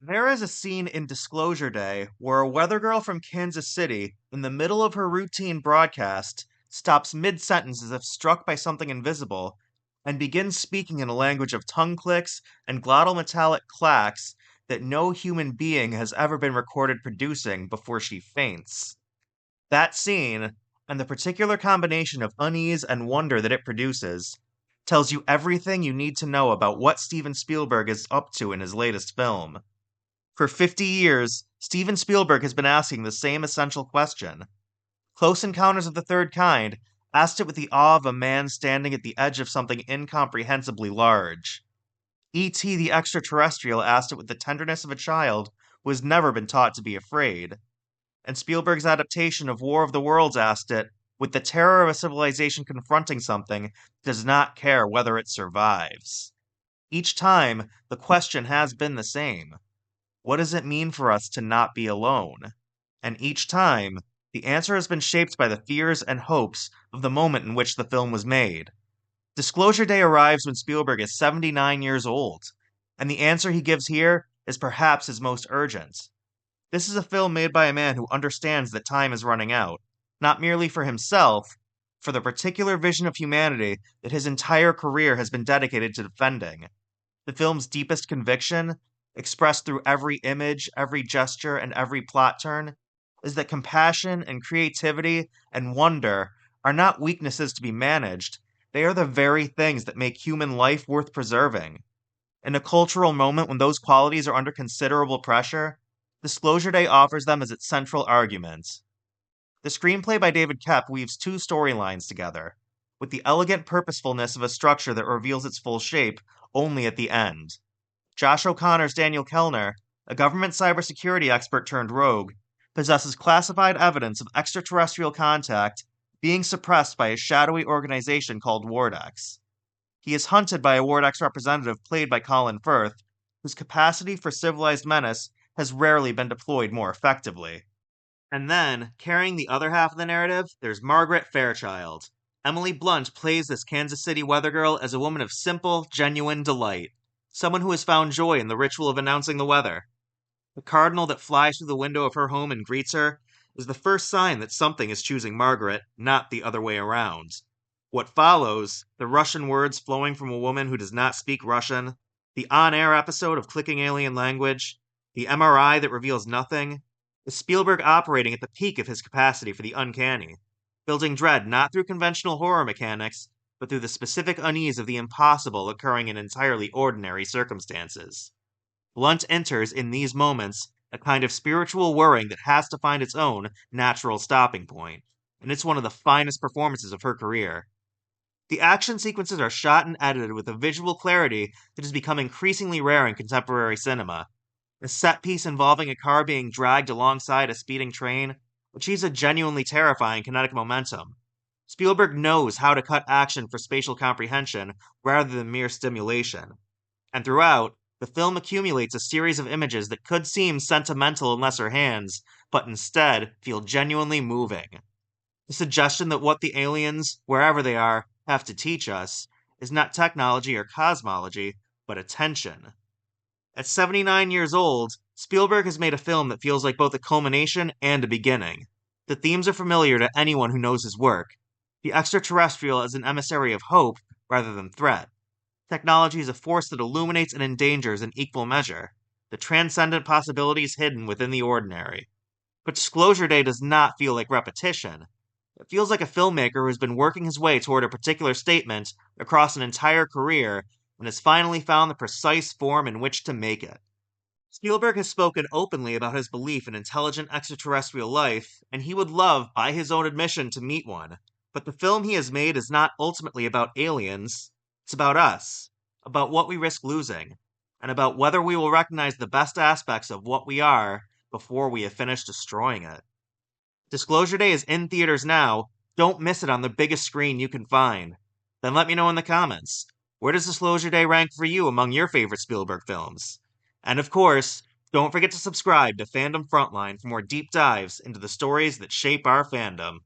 There is a scene in Disclosure Day where a weather girl from Kansas City, in the middle of her routine broadcast, stops mid sentence as if struck by something invisible and begins speaking in a language of tongue clicks and glottal metallic clacks that no human being has ever been recorded producing before she faints. That scene, and the particular combination of unease and wonder that it produces, tells you everything you need to know about what Steven Spielberg is up to in his latest film. For 50 years, Steven Spielberg has been asking the same essential question. Close Encounters of the Third Kind asked it with the awe of a man standing at the edge of something incomprehensibly large. E.T. the Extraterrestrial asked it with the tenderness of a child who has never been taught to be afraid. And Spielberg's adaptation of War of the Worlds asked it with the terror of a civilization confronting something that does not care whether it survives. Each time, the question has been the same. What does it mean for us to not be alone? And each time, the answer has been shaped by the fears and hopes of the moment in which the film was made. Disclosure Day arrives when Spielberg is 79 years old, and the answer he gives here is perhaps his most urgent. This is a film made by a man who understands that time is running out, not merely for himself, for the particular vision of humanity that his entire career has been dedicated to defending. The film's deepest conviction, expressed through every image, every gesture, and every plot turn, is that compassion and creativity and wonder are not weaknesses to be managed, they are the very things that make human life worth preserving. In a cultural moment when those qualities are under considerable pressure, Disclosure Day offers them as its central argument. The screenplay by David Koepp weaves two storylines together, with the elegant purposefulness of a structure that reveals its full shape only at the end. Josh O'Connor's Daniel Kellner, a government cybersecurity expert turned rogue, possesses classified evidence of extraterrestrial contact being suppressed by a shadowy organization called Wardex. He is hunted by a Wardex representative played by Colin Firth, whose capacity for civilized menace has rarely been deployed more effectively. And then, carrying the other half of the narrative, there's Margaret Fairchild. Emily Blunt plays this Kansas City weather girl as a woman of simple, genuine delight, someone who has found joy in the ritual of announcing the weather. The cardinal that flies through the window of her home and greets her is the first sign that something is choosing Margaret, not the other way around. What follows, the Russian words flowing from a woman who does not speak Russian, the on-air episode of clicking alien language, the MRI that reveals nothing, is Spielberg operating at the peak of his capacity for the uncanny, building dread not through conventional horror mechanics, but through the specific unease of the impossible occurring in entirely ordinary circumstances. Blunt enters in these moments a kind of spiritual whirring that has to find its own natural stopping point, and it's one of the finest performances of her career. The action sequences are shot and edited with a visual clarity that has become increasingly rare in contemporary cinema. A set piece involving a car being dragged alongside a speeding train achieves a genuinely terrifying kinetic momentum. Spielberg knows how to cut action for spatial comprehension rather than mere stimulation. And throughout, the film accumulates a series of images that could seem sentimental in lesser hands, but instead feel genuinely moving. The suggestion that what the aliens, wherever they are, have to teach us is not technology or cosmology, but attention. At 79 years old, Spielberg has made a film that feels like both a culmination and a beginning. The themes are familiar to anyone who knows his work. The extraterrestrial as an emissary of hope rather than threat. Technology is a force that illuminates and endangers in equal measure. The transcendent possibilities hidden within the ordinary. But Disclosure Day does not feel like repetition. It feels like a filmmaker who has been working his way toward a particular statement across an entire career and has finally found the precise form in which to make it. Spielberg has spoken openly about his belief in intelligent extraterrestrial life, and he would love, by his own admission, to meet one. But the film he has made is not ultimately about aliens, it's about us, about what we risk losing, and about whether we will recognize the best aspects of what we are before we have finished destroying it. Disclosure Day is in theaters now. Don't miss it on the biggest screen you can find. Then let me know in the comments. Where does Disclosure Day rank for you among your favorite Spielberg films? And of course, don't forget to subscribe to Fandom Frontline for more deep dives into the stories that shape our fandom.